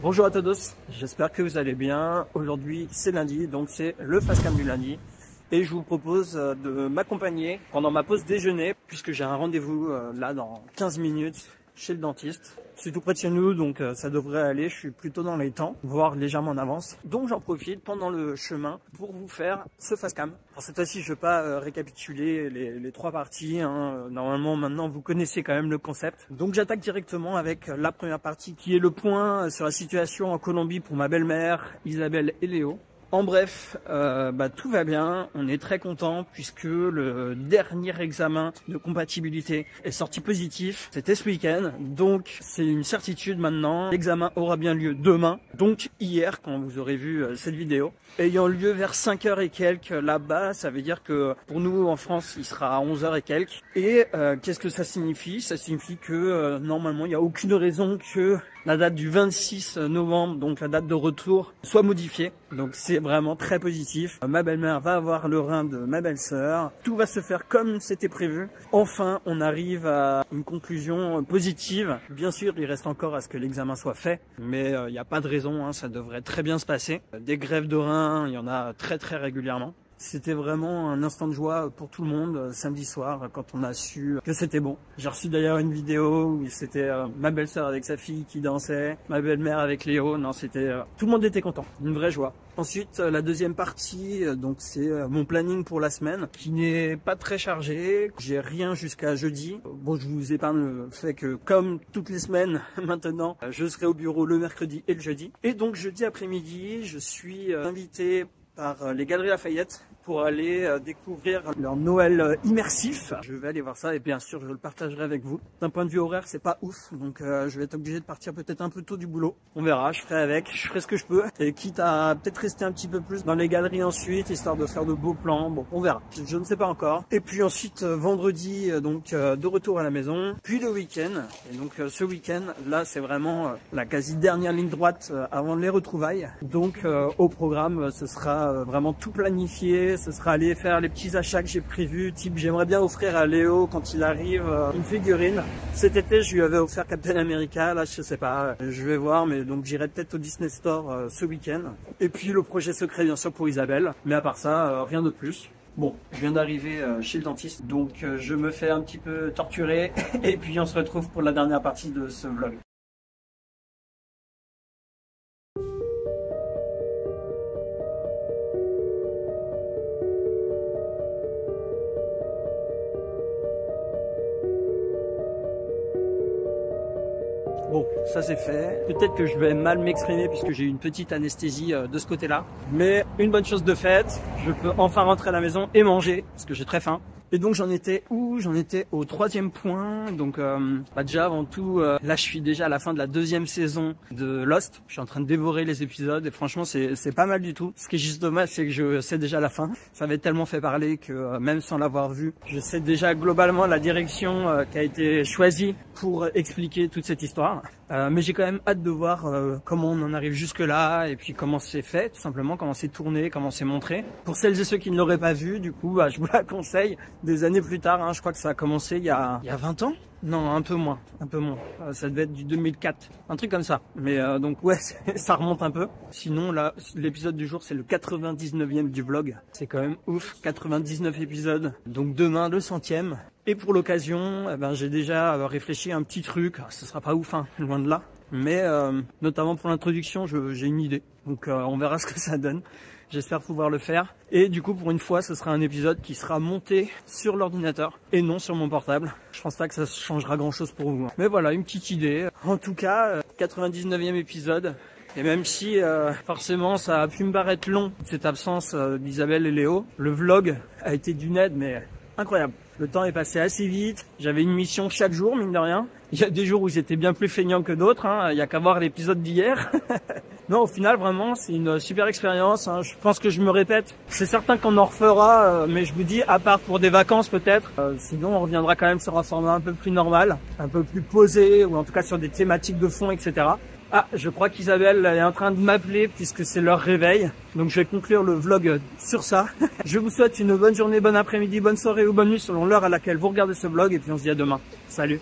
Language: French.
Bonjour à tous, j'espère que vous allez bien. Aujourd'hui c'est lundi, donc c'est le Fastcam du lundi. Et je vous propose de m'accompagner pendant ma pause déjeuner, puisque j'ai un rendez-vous là dans 15 minutes chez le dentiste. C'est tout près de chez nous, donc ça devrait aller. Je suis plutôt dans les temps, voire légèrement en avance. Donc j'en profite pendant le chemin pour vous faire ce Fastcam. Alors cette fois-ci, je ne vais pas récapituler les trois parties. Normalement, maintenant, vous connaissez quand même le concept. Donc j'attaque directement avec la première partie, qui est le point sur la situation en Colombie pour ma belle-mère, Isabelle et Léo. En bref, tout va bien, on est très content puisque le dernier examen de compatibilité est sorti positif. C'était ce week-end, donc c'est une certitude maintenant. L'examen aura bien lieu demain, donc hier quand vous aurez vu cette vidéo. Ayant lieu vers 5h et quelques là-bas, ça veut dire que pour nous en France, il sera à 11h et quelques. Et qu'est-ce que ça signifie? Ça signifie que normalement, il n'y a aucune raison que la date du 26 novembre, donc la date de retour, soit modifiée. Donc c'est vraiment très positif. Ma belle-mère va avoir le rein de ma belle-sœur. Tout va se faire comme c'était prévu. Enfin, on arrive à une conclusion positive. Bien sûr, il reste encore à ce que l'examen soit fait, mais il n'y a pas de raison, ça devrait très bien se passer. Des greffes de rein, il y en a très régulièrement. C'était vraiment un instant de joie pour tout le monde samedi soir quand on a su que c'était bon. J'ai reçu d'ailleurs une vidéo où c'était ma belle-sœur avec sa fille qui dansait, ma belle-mère avec Léo. Non, c'était tout le monde était content, une vraie joie. Ensuite, la deuxième partie, donc c'est mon planning pour la semaine qui n'est pas très chargé. J'ai rien jusqu'à jeudi. Bon, je vous épargne le fait que comme toutes les semaines maintenant, je serai au bureau le mercredi et le jeudi. Et donc jeudi après-midi, je suis invité par les Galeries Lafayette pour aller découvrir leur Noël immersif. Je vais aller voir ça et bien sûr je le partagerai avec vous. D'un point de vue horaire, c'est pas ouf, donc je vais être obligé de partir peut-être un peu tôt du boulot. On verra, je ferai avec, je ferai ce que je peux. Et quitte à peut-être rester un petit peu plus dans les galeries ensuite, histoire de faire de beaux plans. Bon, on verra, je ne sais pas encore. Et puis ensuite vendredi, donc de retour à la maison, puis le week-end. Et donc ce week-end, là c'est vraiment la quasi dernière ligne droite avant les retrouvailles. Donc au programme, ce sera vraiment tout planifié. Ce sera aller faire les petits achats que j'ai prévus, type j'aimerais bien offrir à Léo quand il arrive une figurine. Cet été je lui avais offert Captain America, là je sais pas, je vais voir, mais donc j'irai peut-être au Disney Store ce week-end. Et puis le projet secret bien sûr pour Isabelle, mais à part ça rien de plus. Bon, je viens d'arriver chez le dentiste, donc je me fais un petit peu torturer et puis on se retrouve pour la dernière partie de ce vlog. Bon, ça c'est fait. Peut-être que je vais mal m'exprimer puisque j'ai eu une petite anesthésie de ce côté-là. Mais une bonne chose de faite, je peux enfin rentrer à la maison et manger parce que j'ai très faim. Et donc j'en étais où? J'en étais au troisième point. Donc déjà avant tout, là je suis déjà à la fin de la deuxième saison de Lost. Je suis en train de dévorer les épisodes et franchement c'est pas mal du tout. Ce qui est juste dommage, c'est que je sais déjà la fin. Ça avait tellement fait parler que même sans l'avoir vu, je sais déjà globalement la direction qui a été choisie pour expliquer toute cette histoire. Mais j'ai quand même hâte de voir comment on en arrive jusque là et puis comment c'est fait, tout simplement, comment c'est tourné, comment c'est montré. Pour celles et ceux qui ne l'auraient pas vu, du coup, je vous la conseille. Des années plus tard, je crois que ça a commencé il y a 20 ans. Non, un peu moins. Ça devait être du 2004, un truc comme ça. Mais donc ouais, ça remonte un peu. Sinon là, l'épisode du jour, c'est le 99e du vlog. C'est quand même ouf, 99 épisodes. Donc demain, le 100e. Et pour l'occasion, j'ai déjà réfléchi à un petit truc. Ce sera pas ouf, loin de là. Mais notamment pour l'introduction, j'ai une idée. Donc on verra ce que ça donne. J'espère pouvoir le faire. Et du coup, pour une fois, ce sera un épisode qui sera monté sur l'ordinateur et non sur mon portable. Je pense pas que ça changera grand chose pour vous. Mais voilà, une petite idée. En tout cas, 99e épisode. Et même si forcément ça a pu me paraître long, cette absence d'Isabelle et Léo, le vlog a été d'une aide, mais incroyable. Le temps est passé assez vite. J'avais une mission chaque jour, mine de rien. Il y a des jours où j'étais bien plus feignant que d'autres. Il n'y a qu'à voir l'épisode d'hier. Non, au final, vraiment, c'est une super expérience. Je pense que je me répète. C'est certain qu'on en refera, mais je vous dis, à part pour des vacances peut-être. Sinon, on reviendra quand même sur un format un peu plus normal, un peu plus posé, ou en tout cas sur des thématiques de fond, etc. Ah, je crois qu'Isabelle est en train de m'appeler puisque c'est leur réveil. Donc je vais conclure le vlog sur ça. Je vous souhaite une bonne journée, bon après-midi, bonne soirée ou bonne nuit selon l'heure à laquelle vous regardez ce vlog. Et puis on se dit à demain. Salut!